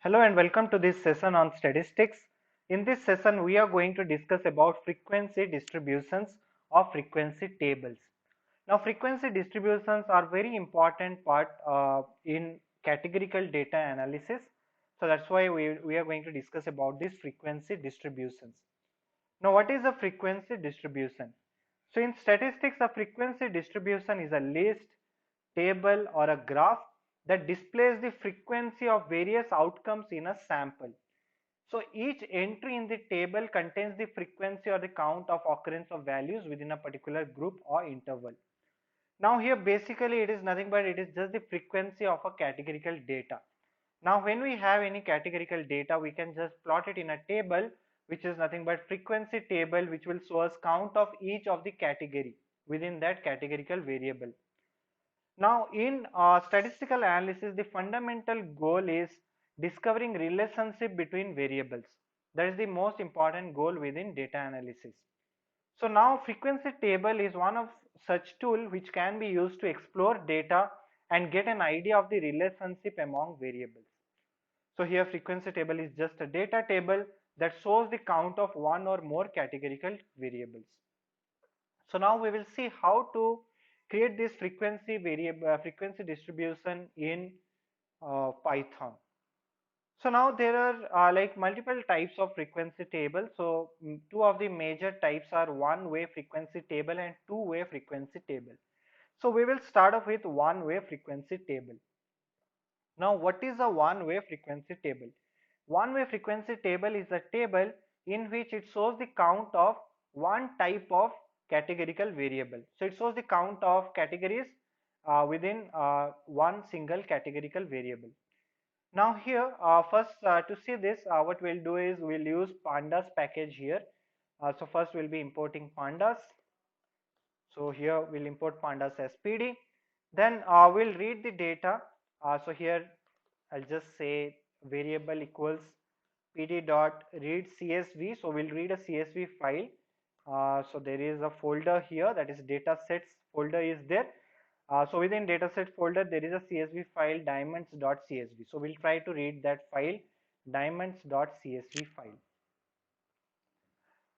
Hello and welcome to this session on statistics. In this session, we are going to discuss about frequency distributions of frequency tables. Now, frequency distributions are very important part in categorical data analysis. So that's why we are going to discuss about these frequency distributions. Now, what is a frequency distribution? So in statistics, a frequency distribution is a list, table or a graph that displays the frequency of various outcomes in a sample. So each entry in the table contains the frequency or the count of occurrence of values within a particular group or interval. Now here basically it is nothing but it is just the frequency of a categorical data. Now when we have any categorical data, we can just plot it in a table which is nothing but frequency table, which will show us count of each of the category within that categorical variable. Now in statistical analysis, the fundamental goal is discovering relationship between variables. That is the most important goal within data analysis. So now frequency table is one of such tool which can be used to explore data and get an idea of the relationship among variables. So here frequency table is just a data table that shows the count of one or more categorical variables. So now we will see how to create this frequency variable frequency distribution in Python. So now there are like multiple types of frequency table. So two of the major types are one-way frequency table and two-way frequency table. So we will start off with one-way frequency table. Now what is a one-way frequency table? One-way frequency table is a table in which it shows the count of one type of categorical variable. So it shows the count of categories within one single categorical variable. Now here first to see this what we'll do is we'll use pandas package here. So first we'll be importing pandas. So here we'll import pandas as PD. Then we'll read the data. So here I'll just say variable equals pd dot read csv. So we'll read a csv file. So there is a folder here, that is datasets folder is there. So within dataset folder there is a csv file diamonds.csv. So we'll try to read that file diamonds.csv file.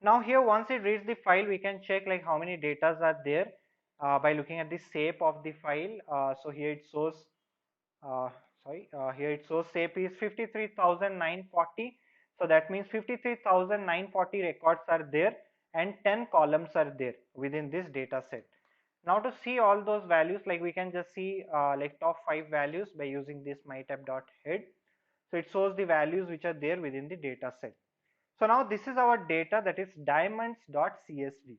Now here once it reads the file, we can check like how many datas are there by looking at the shape of the file. So here it shows uh, here it shows shape is 53,940. So that means 53,940 records are there and 10 columns are there within this data set. Now to see all those values, like we can just see like top 5 values by using this mytab.head. So it shows the values which are there within the data set. So now this is our data, that is diamonds.csv.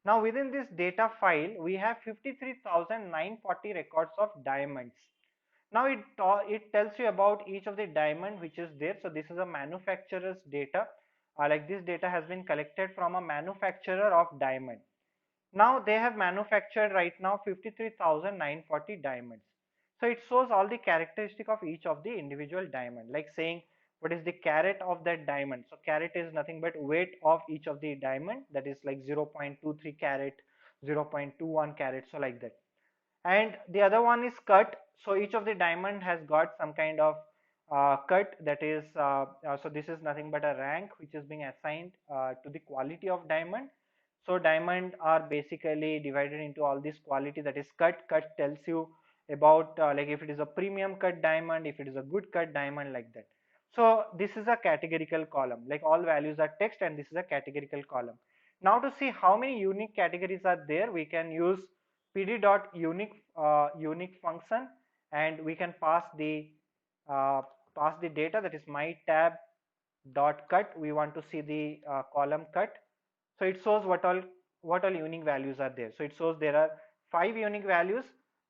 Now within this data file we have 53,940 records of diamonds. Now it tells you about each of the diamond which is there. So this is a manufacturer's data. Like this data has been collected from a manufacturer of diamond. Now they have manufactured right now 53,940 diamonds. So it shows all the characteristic of each of the individual diamond, like saying what is the carat of that diamond. So carat is nothing but weight of each of the diamond, that is like 0.23 carat, 0.21 carat, so like that. And the other one is cut. So each of the diamond has got some kind of cut, that is so this is nothing but a rank which is being assigned to the quality of diamond. So diamond are basically divided into all this quality, that is cut tells you about like if it is a premium cut diamond, if it is a good cut diamond, like that. So this is a categorical column, like all values are text and this is a categorical column. Now to see how many unique categories are there, we can use pd.unique unique function, and we can uh, pass the data, that is my tab dot cut. We want to see the column cut. So it shows what all unique values are there. So it shows there are 5 unique values,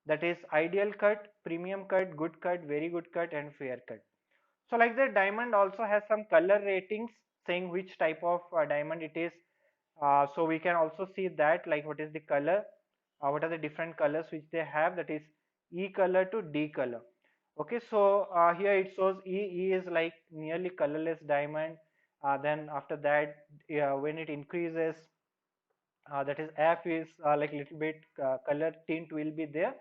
that is ideal cut, premium cut, good cut, very good cut and fair cut. So like that, diamond also has some color ratings saying which type of diamond it is. So we can also see that like what is the color, what are the different colors which they have, that is E color to D color. Okay, so here it shows E is like nearly colorless diamond. Then after that, when it increases, that is F is like little bit color tint will be there.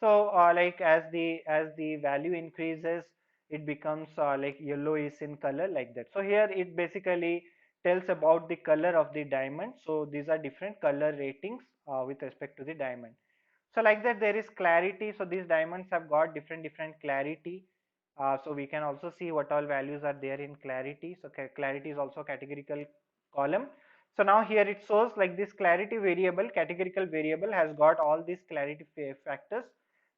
So like as the value increases, it becomes like yellowish in color, like that. So here it basically tells about the color of the diamond. So these are different color ratings with respect to the diamond. So like that, there is clarity. So these diamonds have got different clarity. So we can also see what all values are there in clarity. So clarity is also a categorical column. So now here it shows like this clarity variable, categorical variable has got all these clarity factors.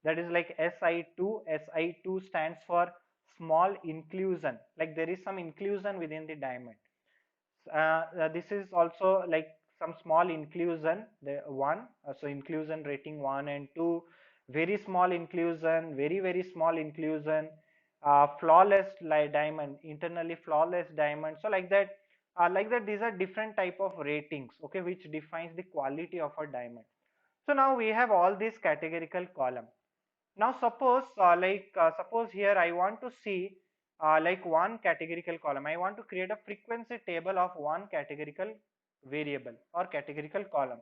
That is like SI2. SI2 stands for small inclusion. Like there is some inclusion within the diamond. This is also like some small inclusion, the one, so inclusion rating 1 and 2, very small inclusion, very small inclusion, flawless like diamond, internally flawless diamond. So like that these are different type of ratings, okay, which defines the quality of a diamond. So now we have all these categorical column. Now suppose here I want to see like one categorical column. I want to create a frequency table of one categorical variable or categorical column.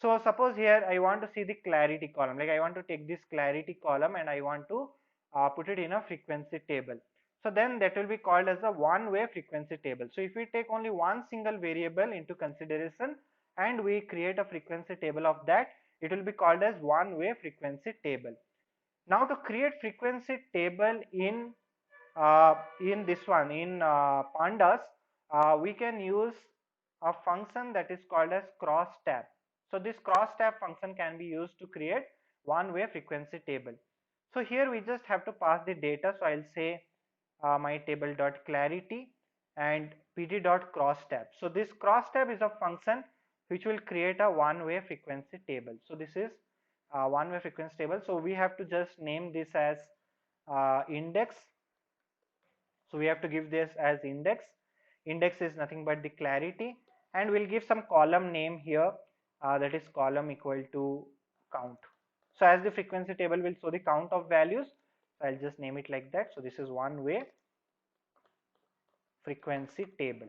So suppose here I want to see the clarity column. Like I want to take this clarity column and I want to put it in a frequency table. So then that will be called as a one-way frequency table. So if we take only one single variable into consideration and we create a frequency table of that, it will be called as one-way frequency table. Now to create frequency table in this one in pandas, we can use a function that is called as crosstab. So this crosstab function can be used to create one-way frequency table. So here we just have to pass the data. So I'll say my table dot clarity and pd dot crosstab. So this crosstab is a function which will create a one-way frequency table. So this is one-way frequency table. So we have to just name this as index. So we have to give this as index. Index is nothing but the clarity, and we'll give some column name here, that is column equal to count. So as the frequency table will show the count of values, so I'll just name it like that. So this is one way frequency table.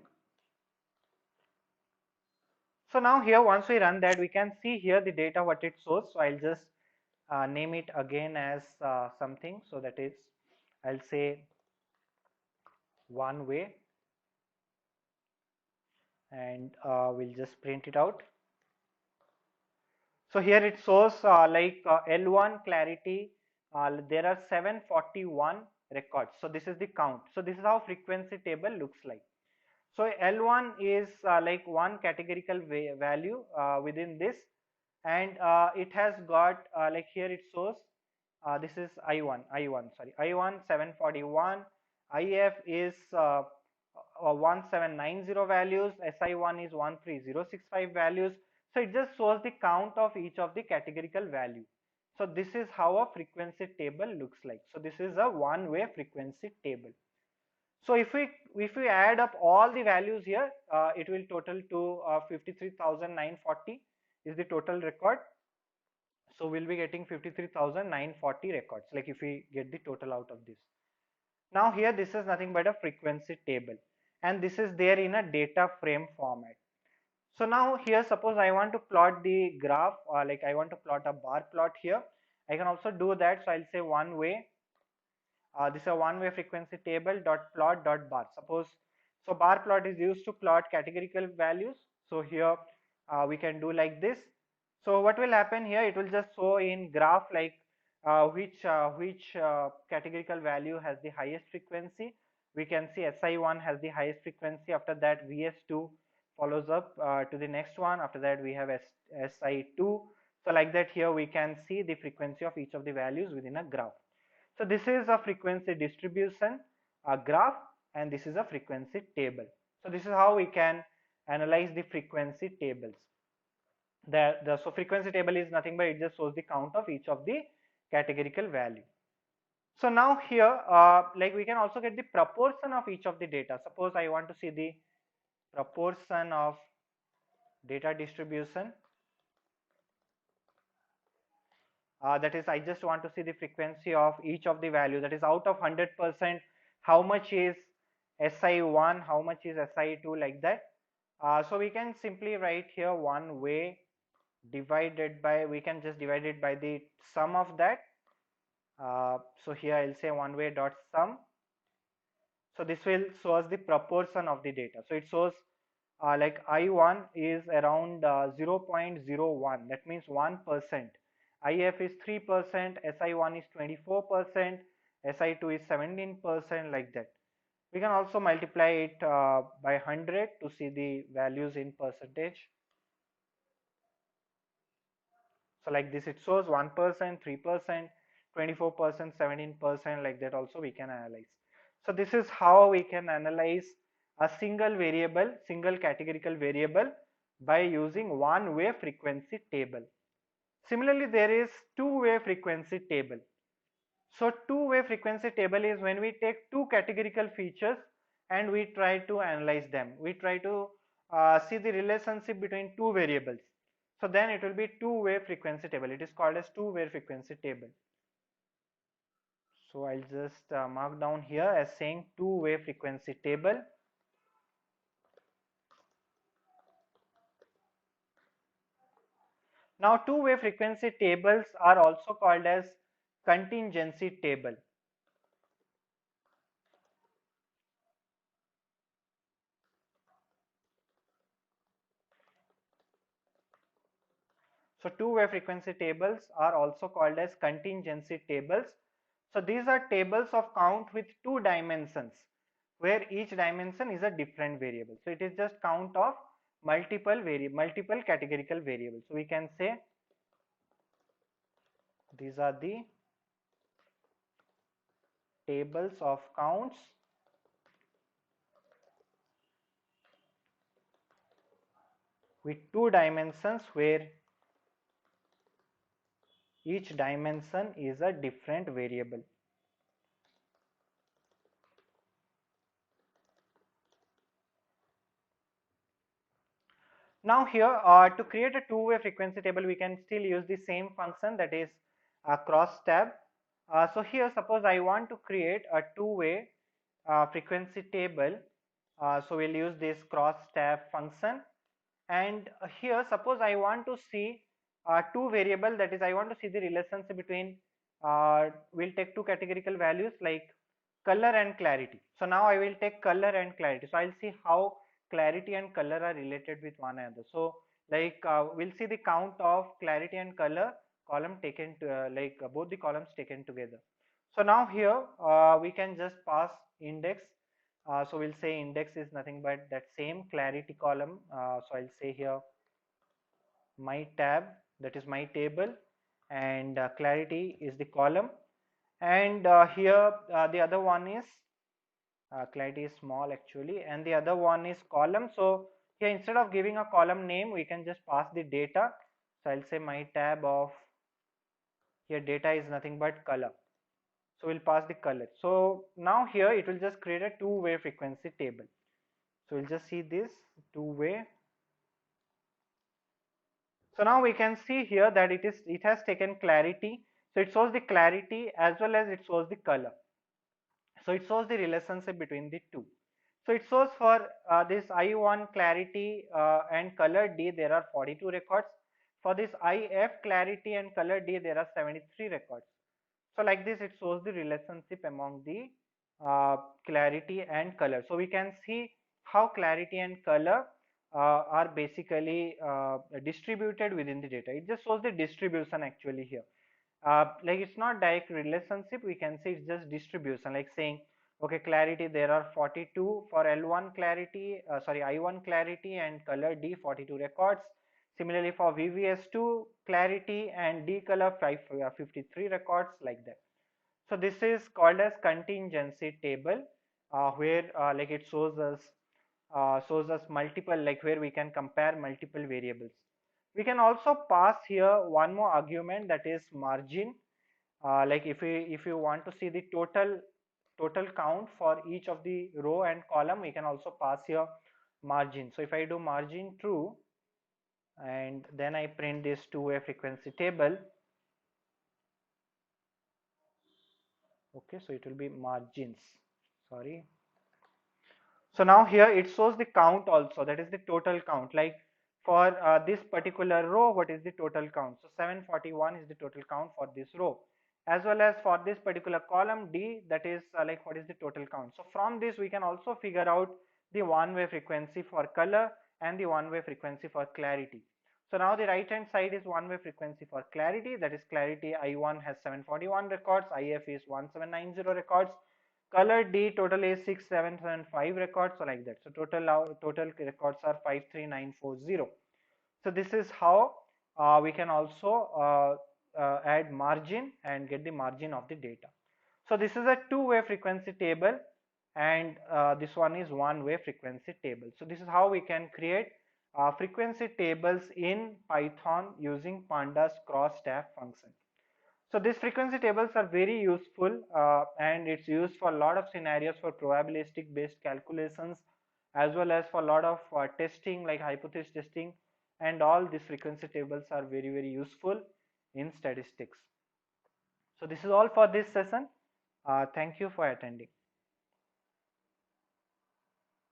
So now here once we run that, we can see here the data what it shows. So I'll just name it again as something. So that is, I'll say one way, and we'll just print it out. So here it shows L1 clarity, there are 741 records. So this is the count. So this is how frequency table looks like. So L1 is like one categorical value within this, and it has got like here it shows this is I1 sorry, I1 741, IF is 1790 values, SI1 is 13065 values. So it just shows the count of each of the categorical value. So this is how a frequency table looks like. So this is a one-way frequency table. So if we add up all the values here, it will total to 53,940 is the total record. So we'll be getting 53,940 records, like if we get the total out of this. Now here this is nothing but a frequency table, and this is there in a data frame format. So now here suppose I want to plot the graph, like I want to plot a bar plot here. I can also do that. So I'll say one way. This is a one-way frequency table dot plot dot bar. Suppose so bar plot is used to plot categorical values. So here we can do like this. So what will happen here? It will just show in graph like which categorical value has the highest frequency. We can see SI1 has the highest frequency. After that VS2 follows up to the next one. After that we have SI2. So like that here we can see the frequency of each of the values within a graph. So this is a frequency distribution, a graph, and this is a frequency table. So this is how we can analyze the frequency tables. So frequency table is nothing but it just shows the count of each of the categorical value. So now here, like we can also get the proportion of each of the data. Suppose I want to see the proportion of data distribution. That is, I just want to see the frequency of each of the value. That is, out of 100%, how much is SI1, how much is SI2, like that. So we can simply write here one way divided by, we can just divide it by the sum of that. So here I'll say one way dot sum. So this will show us the proportion of the data. So it shows like I1 is around 0.01, that means 1%. IF is 3%, SI1 is 24%, SI2 is 17%, like that. We can also multiply it by 100 to see the values in percentage. So like this it shows 1%, 3%, 24%, 17%, like that also we can analyze. So this is how we can analyze a single variable, single categorical variable by using one-way frequency table. Similarly, there is two-way frequency table. So two-way frequency table is when we take two categorical features and we try to analyze them. We try to see the relationship between two variables. So then it will be two-way frequency table. It is called as two-way frequency table. So I'll just mark down here as saying two-way frequency table. Now two-way frequency tables are also called as contingency table. So two-way frequency tables are also called as contingency tables. So these are tables of count with two dimensions where each dimension is a different variable. So it is just count of multiple categorical variables. So we can say these are the tables of counts with two dimensions where each dimension is a different variable. Now here to create a two-way frequency table we can still use the same function, that is cross tab. So here suppose I want to create a two-way frequency table, so we'll use this cross tab function, and here suppose I want to see two variable, that is I want to see the relationship between we'll take two categorical values like color and clarity. So now I will take color and clarity, so I'll see how clarity and color are related with one another. So like we'll see the count of clarity and color column taken to, both the columns taken together. So now here we can just pass index. So we'll say index is nothing but that same clarity column. So I'll say here my tab, that is my table, and clarity is the column, and here the other one is clarity is small actually, and the other one is column. So here instead of giving a column name we can just pass the data. So I'll say my tab of, here data is nothing but color, so we'll pass the color. So now here it will just create a two-way frequency table. So we'll just see this two-way. So now we can see here that it has taken clarity, so it shows the clarity as well as it shows the color. So it shows the relationship between the two. So it shows for this I1 clarity and color D there are 42 records. For this IF clarity and color D there are 73 records. So like this it shows the relationship among the clarity and color. So we can see how clarity and color are basically distributed within the data. It just shows the distribution actually here. Like it's not direct relationship, we can say it's just distribution, like saying okay, clarity there are 42 for L1 clarity, sorry I1 clarity and color D 42 records. Similarly for VVS2 clarity and D color 53 records, like that. So this is called as contingency table, where like it shows us multiple, like where we can compare multiple variables. We can also pass here one more argument, that is margin. Like if you want to see the total count for each of the row and column, we can also pass here margin. So if I do margin true and then I print this two-way frequency table, okay, so it will be margins, sorry. So now here it shows the count also, that is the total count, like for this particular row what is the total count. So 741 is the total count for this row, as well as for this particular column D, that is like what is the total count. So from this we can also figure out the one-way frequency for color and the one-way frequency for clarity. So now the right hand side is one-way frequency for clarity, that is clarity I1 has 741 records, IF is 1790 records, color D total is 6775 records, so like that. So total records are 53940. So this is how we can also add margin and get the margin of the data. So this is a two-way frequency table, and this one is one-way frequency table. So this is how we can create frequency tables in Python using pandas crosstab function. So these frequency tables are very useful, and it's used for a lot of scenarios for probabilistic based calculations, as well as for a lot of testing like hypothesis testing, and all these frequency tables are very useful in statistics. So this is all for this session. Thank you for attending.